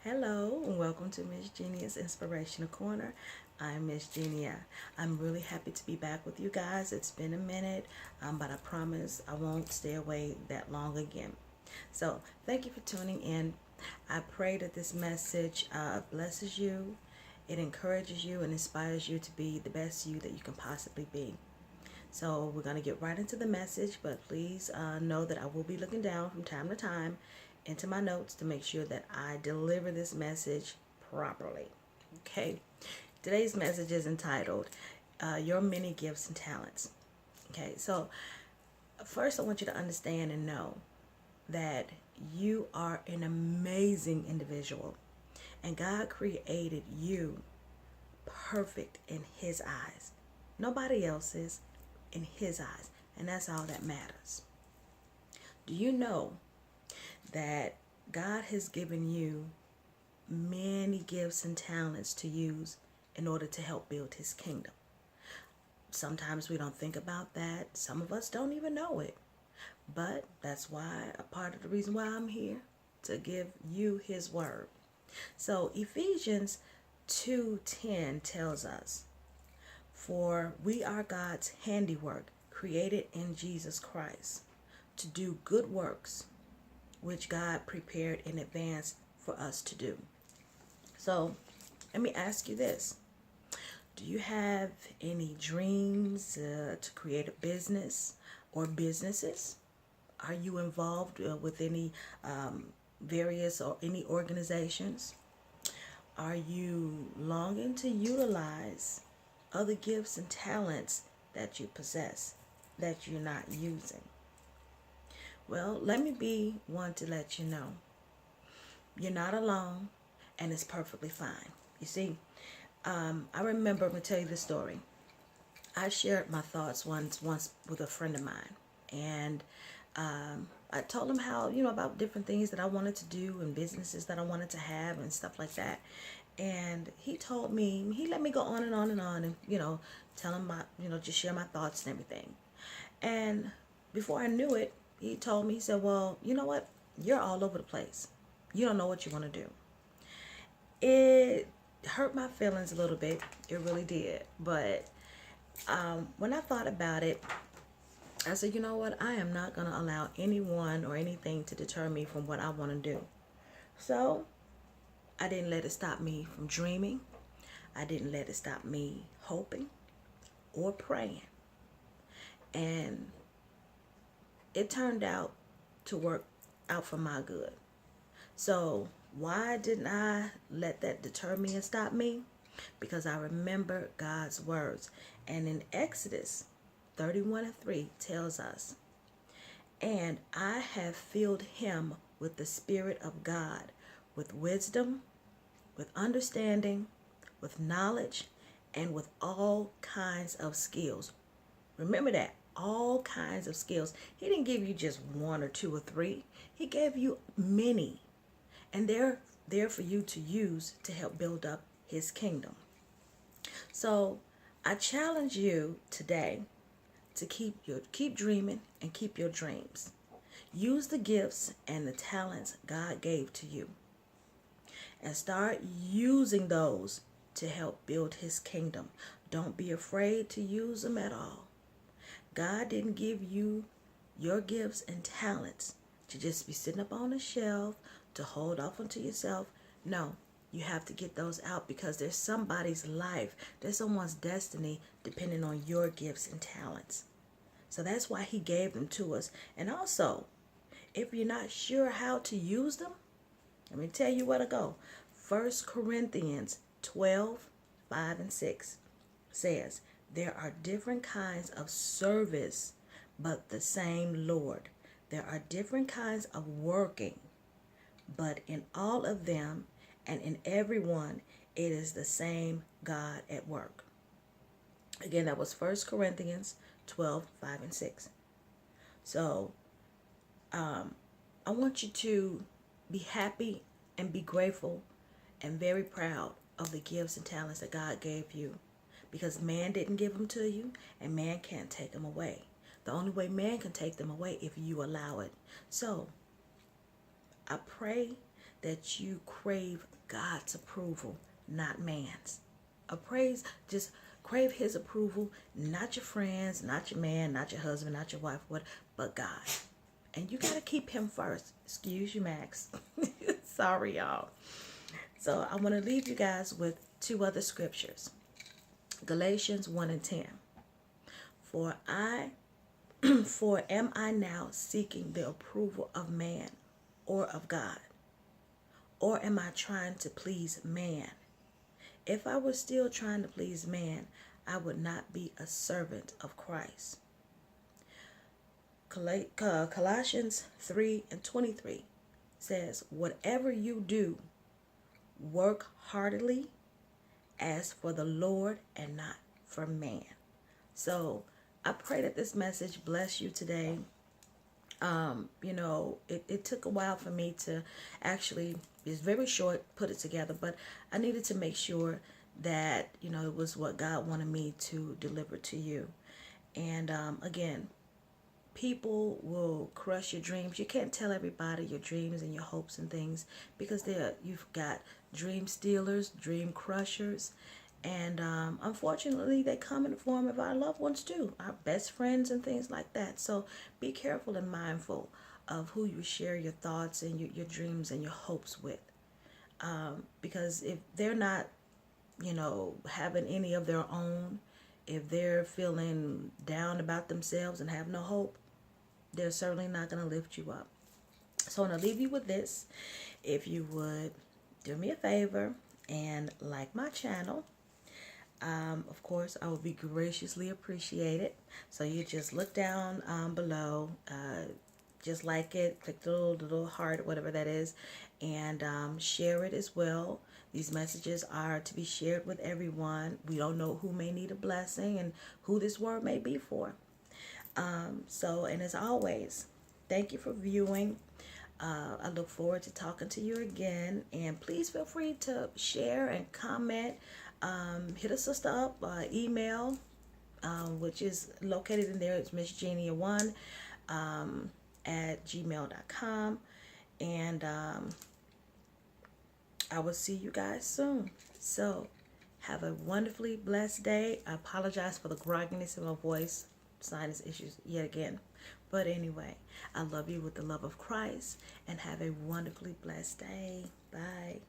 Hello and welcome to MsGeneia's Inspirational Corner. I'm Miss Genia. I'm really happy to be back with you guys. It's been a minute, but I promise I won't stay away that long again. So thank you for tuning in. I pray that this message blesses you, it encourages you, and inspires you to be the best you that you can possibly be. So we're going to get right into the message, but please know that I will be looking down from time to time into my notes to make sure that I deliver this message properly. Okay. Today's message is entitled Your Many Gifts and Talents. Okay. So first I want you to understand and know that you are an amazing individual and God created you perfect in His eyes. Nobody else's, in His eyes. And that's all that matters. Do you know that God has given you many gifts and talents to use in order to help build His kingdom? Sometimes we don't think about that. Some of us don't even know it. But that's why, a part of the reason why I'm here, to give you His word. So Ephesians 2:10 tells us, "For we are God's handiwork, created in Jesus Christ, to do good works, which God prepared in advance for us to do." So let me ask you this. Do you have any dreams to create a business or businesses? Are you involved with any various or any organizations? Are you longing to utilize other gifts and talents that you possess that you're not using? Well, let me be one to let you know you're not alone, and it's perfectly fine. You see, I remember, I'm going to tell you the story. I shared my thoughts once with a friend of mine, and I told him how, about different things that I wanted to do and businesses that I wanted to have and stuff like that. And he told me, he let me go on and on and on and, tell him my, just share my thoughts and everything. And before I knew it, he told me, he said, "Well, you know what? You're all over the place. You don't know what you want to do." It hurt my feelings a little bit. It really did. But when I thought about it, I said, you know what? I am not going to allow anyone or anything to deter me from what I want to do. So I didn't let it stop me from dreaming. I didn't let it stop me hoping or praying. And it turned out to work out for my good. So why didn't I let that deter me and stop me? Because I remember God's words. And in Exodus 31:3 tells us, "And I have filled him with the Spirit of God, with wisdom, with understanding, with knowledge, and with all kinds of skills." Remember that, all kinds of skills. He didn't give you just one or two or three. He gave you many. And they're there for you to use to help build up His kingdom. So I challenge you today to keep dreaming and keep your dreams. Use the gifts and the talents God gave to you, and start using those to help build His kingdom. Don't be afraid to use them at all. God didn't give you your gifts and talents to just be sitting up on a shelf to hold off onto yourself. No, you have to get those out, because there's somebody's life, there's someone's destiny depending on your gifts and talents. So that's why He gave them to us. And also, if you're not sure how to use them, let me tell you where to go. 1 Corinthians 12:5-6 says, "There are different kinds of service, but the same Lord. There are different kinds of working, but in all of them and in everyone, it is the same God at work." Again, that was 1 Corinthians 12:5-6. So I want you to be happy and be grateful and very proud of the gifts and talents that God gave you, because man didn't give them to you, and man can't take them away. The only way man can take them away if you allow it. So I pray that you crave God's approval, not man's. Praise, just crave his approval, not your friends, not your man, not your husband, not your wife, but God. And you got to keep him first. Excuse you, Max. Sorry, y'all. So I want to leave you guys with two other scriptures. Galatians 1 and 10. For am I now seeking the approval of man or of God? Or am I trying to please man? If I were still trying to please man, I would not be a servant of Christ. Colossians 3 and 23 says, whatever you do, work heartily as for the Lord and not for man. So I pray that this message bless you today. It took a while for me to actually, it's very short, put it together, but I needed to make sure that, it was what God wanted me to deliver to you. And again, people will crush your dreams. You can't tell everybody your dreams and your hopes and things, because you've got dream stealers, dream crushers, and unfortunately they come in the form of our loved ones too, our best friends and things like that. So be careful and mindful of who you share your thoughts and your dreams and your hopes with, because if they're not having any of their own, if they're feeling down about themselves and have no hope, they're certainly not going to lift you up. So I'm going to leave you with this. If you would do me a favor and like my channel, of course, I would be graciously appreciated. So you just look down below, just like it, click the little heart, whatever that is, and share it as well. These messages are to be shared with everyone. We don't know who may need a blessing and who this word may be for. And as always, thank you for viewing. I look forward to talking to you again. And please feel free to share and comment. Hit a sister up, email, which is located in there. It's MsGeneia's1 at gmail.com. And I will see you guys soon. So have a wonderfully blessed day. I apologize for the grogginess in my voice, sinus issues yet again. But anyway, I love you with the love of Christ, and have a wonderfully blessed day. Bye.